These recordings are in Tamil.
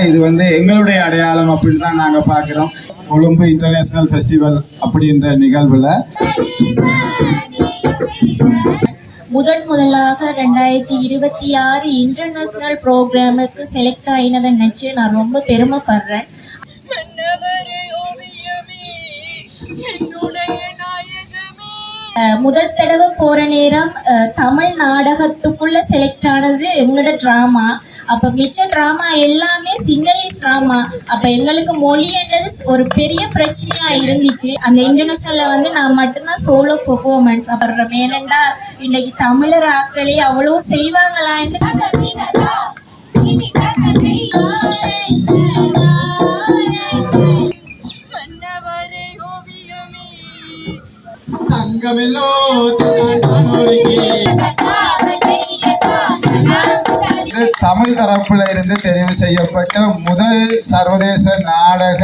இது எங்களுடைய அடையாளம் அப்படின்னு தான் நாங்கள் பார்க்குறோம். கொழும்பு இன்டர்நேஷனல் ஃபெஸ்டிவல் அப்படின்ற நிகழ்வில் முதலாக 2026 இன்டர்நேஷனல் ப்ரோக்ராமுக்கு செலக்ட் ஆயினதை நினைச்சு நான் ரொம்ப பெருமைப்படுறேன். முதல் தடவை போற நேரம் தமிழ் நாடகத்துக்குள்ள செலக்ட் ஆனது எங்களோட டிராமா. அப்ப மிச்ச டிராமா எல்லாமே சிங்களீஸ் டிராமா. அப்ப எங்களுக்கு மொழி என்றது ஒரு பெரிய பிரச்சனையா இருந்துச்சு. அந்த இன்டர்நேஷனல்ல நான் மட்டும்தான் சோலோ பெர்ஃபார்மன்ஸ் பண்றேன். ஏனென்றா இன்னைக்கு தமிழர் ஆக்களே அவ்வளவு செய்வாங்களான்னு தமிழ் தரப்புல இருந்து தெரிவு செய்யப்பட்ட முதல் சர்வதேச நாடக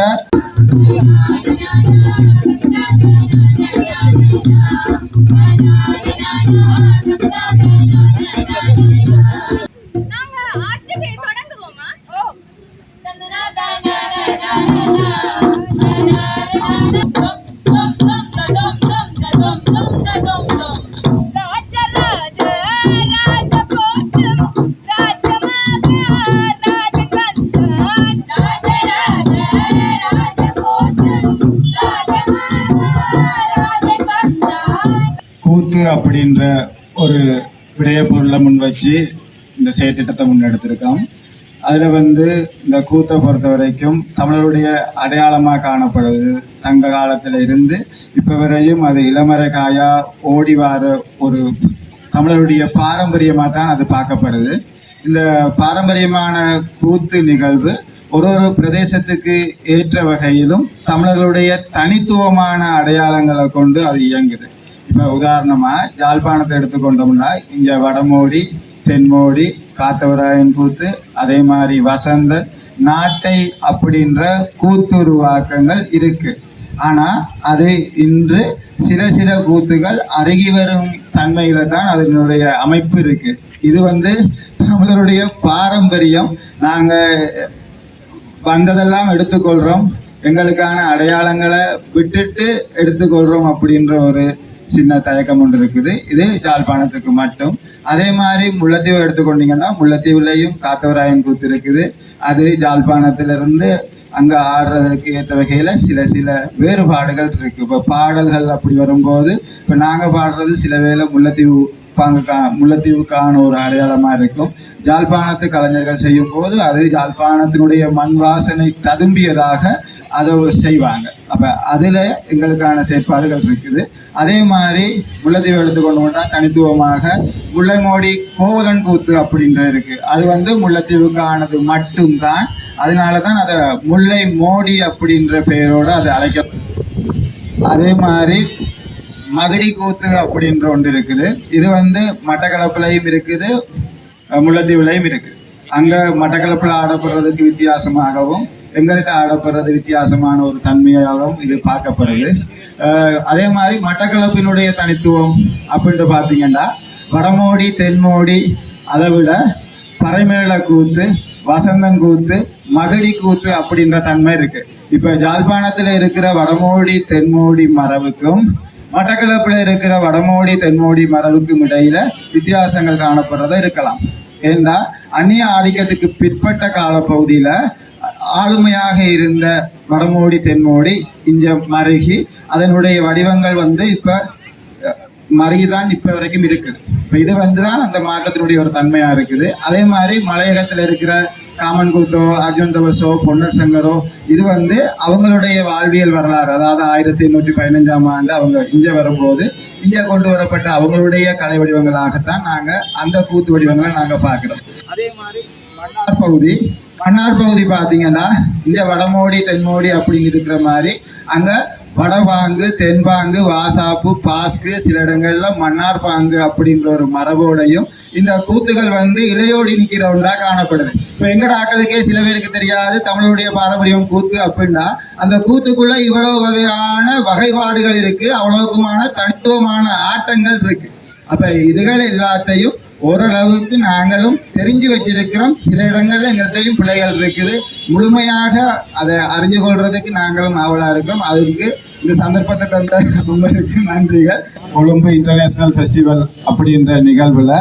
கூத்து அப்படின்ற ஒரு விடயப்பொருளை முன் வச்சு இந்த செயற்திட்டத்தை முன்னெடுத்திருக்கோம். அதில் இந்த கூத்தை பொறுத்த வரைக்கும் தமிழருடைய அடையாளமாக காணப்படுது. தங்க காலத்தில் இருந்து இப்போ வரையும் அது இளமறை காயாக ஓடி வர ஒரு தமிழருடைய பாரம்பரியமாக தான் அது பார்க்கப்படுது. இந்த பாரம்பரியமான கூத்து நிகழ்வு ஒரு பிரதேசத்துக்கு ஏற்ற வகையிலும் தமிழர்களுடைய தனித்துவமான அடையாளங்களை கொண்டு அது இயங்குது. இப்போ உதாரணமாக யாழ்ப்பாணத்தை எடுத்துக்கொண்டோம்னா இங்கே வடமோடி, தென்மோடி, காத்தவராயன் கூத்து, அதே மாதிரி வசந்த நாட்டை அப்படின்ற கூத்துருவாக்கங்கள் இருக்கு. ஆனால் அது இன்று சில கூத்துகள் அருகி வரும் தன்மையில தான் அதனுடைய அமைப்பு இருக்கு. இது தமிழருடைய பாரம்பரியம். நாங்கள் வந்ததெல்லாம் எடுத்துக்கொள்கிறோம், எங்களுக்கான அடையாளங்களை விட்டுட்டு எடுத்துக்கொள்கிறோம் அப்படின்ற ஒரு சின்ன தயக்கம் ஒன்று இருக்குது. இது யாழ்ப்பாணத்துக்கு மட்டும். அதே மாதிரி முல்லைத்தீவு எடுத்துக்கொண்டீங்கன்னா முல்லைத்தீவுலையும் காத்தவராயன் கூத்து இருக்குது. அது யாழ்ப்பாணத்திலிருந்து அங்கே ஆடுறதுக்கு ஏற்ற வகையில் சில வேறுபாடுகள் இருக்குது. இப்போ பாடல்கள் அப்படி வரும்போது இப்போ நாங்கள் பாடுறது சில வேளை முல்லைத்தீவுக்கான ஒரு அடையாளமாக இருக்கும். யாழ்ப்பாணத்து கலைஞர்கள் செய்யும் போது அது யாழ்ப்பாணத்தினுடைய மண் வாசனை ததும்பியதாக அதை செய்வாங்க. அப்போ அதில் எங்களுக்கான செயற்பாடுகள் இருக்குது. அதே மாதிரி முல்லைத்தீவு எடுத்துக்கொண்டோம்னா தனித்துவமாக முல்லைமோடி கோவலன் கூத்து அப்படின்ற இருக்குது. அது முல்லைத்தீவுக்கானது மட்டும்தான். அதனால தான் அதை முல்லை மோடி அப்படின்ற பெயரோடு அது அழைக்கப்படும். அதே மாதிரி மகிடி கூத்து அப்படின்ற ஒன்று இருக்குது. இது மட்டக்களப்புலையும் இருக்குது, முல்லைத்தீவுலையும் இருக்குது. அங்கே மட்டக்களப்பில் ஆடப்படுறதுக்கு வித்தியாசமாகவும் எங்கள்கிட்ட ஆடப்படுறது வித்தியாசமான ஒரு தன்மையாகவும் இது பார்க்கப்படுது. அதே மாதிரி மட்டக்களப்பினுடைய தனித்துவம் அப்படின்ட்டு பார்த்தீங்கன்னா வடமோடி, தென்மோடி, அதை விட பறைமேள கூத்து, வசந்தன் கூத்து, மகிடி கூத்து அப்படின்ற தன்மை இருக்கு. இப்போ யாழ்ப்பாணத்தில் இருக்கிற வடமோடி தென்மோடி மரபுக்கும் மட்டக்களப்பில் இருக்கிற வடமோடி தென்மோடி மரபுக்கும் இடையில வித்தியாசங்கள் காணப்படுறதா இருக்கலாம். ஏன்னா அந்நிய ஆதிக்கத்துக்கு பிற்பட்ட காலப்பகுதியில் ஆளுமையாக இருந்த வடமோடி தென்மோடி இங்கே மருகி அதனுடைய வடிவங்கள் இப்போ மருகிதான் இப்போ வரைக்கும் இருக்குது. இப்போ இது தான் அந்த மாற்றத்தினுடைய ஒரு தன்மையாக இருக்குது. அதே மாதிரி மலையகத்தில் இருக்கிற காமன் கூத்தோ, அர்ஜுன் தவசோ, பொன்னர் சங்கரோ, இது அவங்களுடைய வாழ்வியல் வரலாறு. அதாவது 1815ஆம் ஆண்டு அவங்க இங்கே வரும்போது இங்கே கொண்டு வரப்பட்ட அவங்களுடைய கலை வடிவங்களாகத்தான் நாங்கள் அந்த கூத்து வடிவங்களை நாங்கள் பார்க்குறோம். அதே மாதிரி மன்னார் பகுதி பார்த்தீங்கன்னா இங்கே வடமோடி தென்மோடி அப்படின்னு இருக்கிற மாதிரி அங்கே வடபாங்கு, தென்பாங்கு, வாசாப்பு, பாஸ்கு, சில இடங்கள்ல மன்னார் பாங்கு அப்படின்ற ஒரு மரபோடையும் இந்த கூத்துகள் இளையோடி நிற்கிறவண்டா காணப்படுது. இப்போ எங்கட ஆக்களுக்கே சில பேருக்கு தெரியாது தமிழுடைய பாரம்பரியம் கூத்து அப்படின்னா அந்த கூத்துக்குள்ள இவ்வளவு வகையான வகைப்பாடுகள் இருக்கு, அவ்வளவுக்குமான தனித்துவமான ஆட்டங்கள் இருக்கு. அப்ப இதுகள் எல்லாத்தையும் ஓரளவுக்கு நாங்களும் தெரிஞ்சு வச்சிருக்கிறோம். சில இடங்கள்ல எங்கள்கிட்டையும் பிள்ளைகள் இருக்குது. முழுமையாக அதை அறிஞ்சு கொள்றதுக்கு நாங்களும் ஆவலாக இருக்கிறோம். அதுக்கு இந்த சந்தர்ப்பத்தை தந்த உங்களுக்கு நன்றிகள். கொழும்பு இன்டர்நேஷனல் ஃபெஸ்டிவல் அப்படின்ற நிகழ்வில்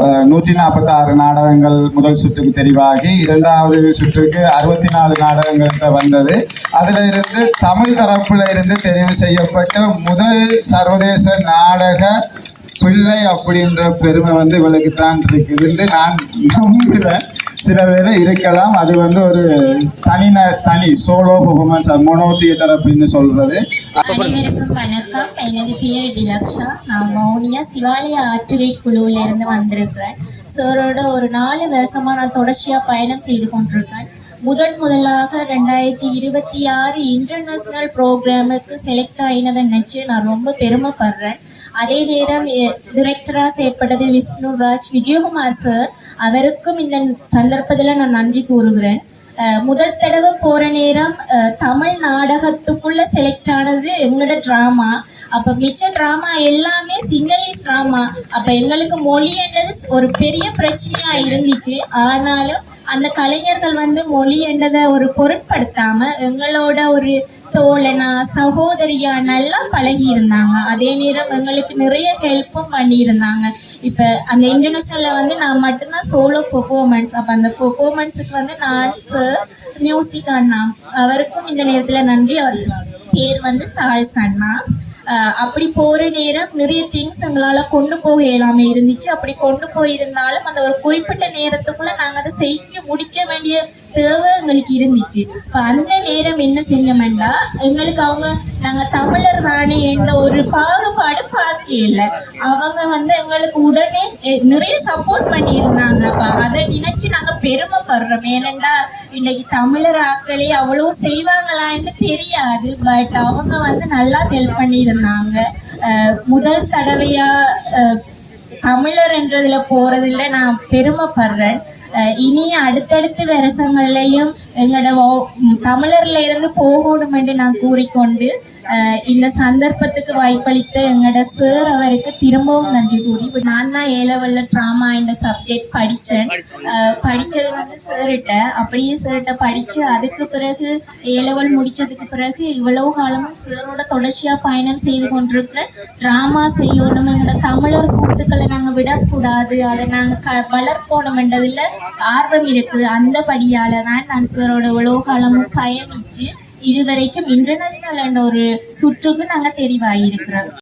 146 நாடகங்கள் முதல் சுற்றுக்கு தெரிவாகி 2வது சுற்றுக்கு 64 நாடகங்கள்கிட்ட வந்தது. அதில் இருந்து தமிழ் தரப்பில் இருந்து தெரிவு செய்யப்பட்ட முதல் சர்வதேச நாடக பிள்ளை அப்படின்ற பெருமை இவளுக்கு தான் இருக்குதுன்னு நான் நம்புகிறேன். சில வேளை இருக்கலாம். அது ஒரு தனி சோலோ பெர்ஃபார்மன்ஸ், மோனோ தியேட்டர் அப்படின்னு சொல்றது. அனைவருக்கும் வணக்கம். எனது பெயர் டிலக்ஷா. நான் மௌனியா சிவாலய ஆற்றுகை குழுவில் இருந்து வந்திருக்கிறேன். சாரோட ஒரு 4 வருஷமா நான் தொடர்ச்சியா பயணம் செய்து கொண்டிருக்கேன். முதலாக 2026 இன்டர்நேஷனல் ப்ரோக்ராமுக்கு செலக்ட் ஆகினதை நினச்சி நான் ரொம்ப பெருமைப்படுறேன். அதே நேரம் டிரெக்டராக செயற்பட்டது விஷ்ணுராஜ் விஜயகுமார் சார், அவருக்கும் இந்த சந்தர்ப்பத்தில் நான் நன்றி கூறுகிறேன். முதல் தடவை போகிற நேரம் தமிழ் நாடகத்துக்குள்ளே செலக்ட் ஆனது எங்களோட ட்ராமா. அப்போ மிச்ச ட்ராமா எல்லாமே சிங்களீஸ் ட்ராமா. அப்போ எங்களுக்கு மொழின்றது ஒரு பெரிய பிரச்சனையாக இருந்துச்சு. ஆனாலும் அந்த கலைஞர்கள் மொழி என்றதை ஒரு பொருட்படுத்தாமல் எங்களோட ஒரு தோழனா சகோதரியா நல்லா பழகி இருந்தாங்க. அதே நேரம் எங்களுக்கு நிறைய ஹெல்ப்பும் பண்ணியிருந்தாங்க. இப்போ அந்த இன்டர்நேஷ்னலில் நான் மட்டும்தான் சோலோ பெர்ஃபார்மன்ஸ். அப்போ அந்த பெர்ஃபார்மன்ஸுக்கு நான் சார் மியூசிக் அண்ணா, அவருக்கும் இந்த நேரத்தில் நன்றி. அவர் பேர் சால்ஸ் அண்ணா. அப்படி போகிற நேரம் நிறைய திங்ஸ் எங்களால் கொண்டு போக இயலாமல் இருந்துச்சு. அப்படி கொண்டு போயிருந்தாலும் அந்த ஒரு குறிப்பிட்ட நேரத்துக்குள்ளே நாங்கள் அதை செய்ய முடிக்க வேண்டிய தேவை எங்களுக்கு இருந்துச்சு. இப்போ அந்த நேரம் என்ன செஞ்சோம்னா, எங்களுக்கு நாங்கள் தமிழர் தானே என்ற ஒரு பாகுபாடு பார்க்க இல்லை. அவங்க எங்களுக்கு உடனே நிறைய சப்போர்ட் பண்ணியிருந்தாங்க. அப்போ அதை நினைச்சு நாங்கள் பெருமைப்படுறோம். ஏனெண்டா இன்னைக்கு தமிழர் ஆக்களே அவ்வளோ செய்வாங்களான்னு தெரியாது. பட் அவங்க நல்லா ஹெல்ப் பண்ணியிருந்தாங்க. முதல் தடவையா தமிழர் என்றதுல போறதுல நான் பெருமைப்படுறேன். இனி அடுத்தடுத்த வருஷங்கள்லையும் எங்களோட தமிழர்ல இருந்து போகணும் என்று நான் கூறிக்கொண்டு இந்த சந்தர்ப்பத்துக்கு வாய்ப்பளித்த எங்களோட சார் அவருக்கு திரும்பவும் நன்றி கூறி, நான் தான் A-level ட்ராமா இந்த சப்ஜெக்ட் படித்தேன். படித்தது சார்கிட்ட, அப்படியே சார்கிட்ட படித்து அதுக்கு பிறகு A-level முடித்ததுக்கு பிறகு இவ்வளவு காலமும் சாரோட தொடர்ச்சியாக பயணம் செய்து கொண்டிருக்கிறேன். ட்ராமா செய்யணும், எங்களோட தமிழர் கூத்துக்களை நாங்கள் விடக்கூடாது, அதை நாங்கள் வளர்க்கணும் என்றதில் ஆர்வம் இருக்குது. அந்த படியால் தான் நான் சாரோட இவ்வளவு காலமும் பயணித்து இதுவரைக்கும் இன்டர்நேஷ்னல் என்ற ஒரு சுற்றுக்கு நாங்கள் தெரிவாகியிருக்கிறோம்.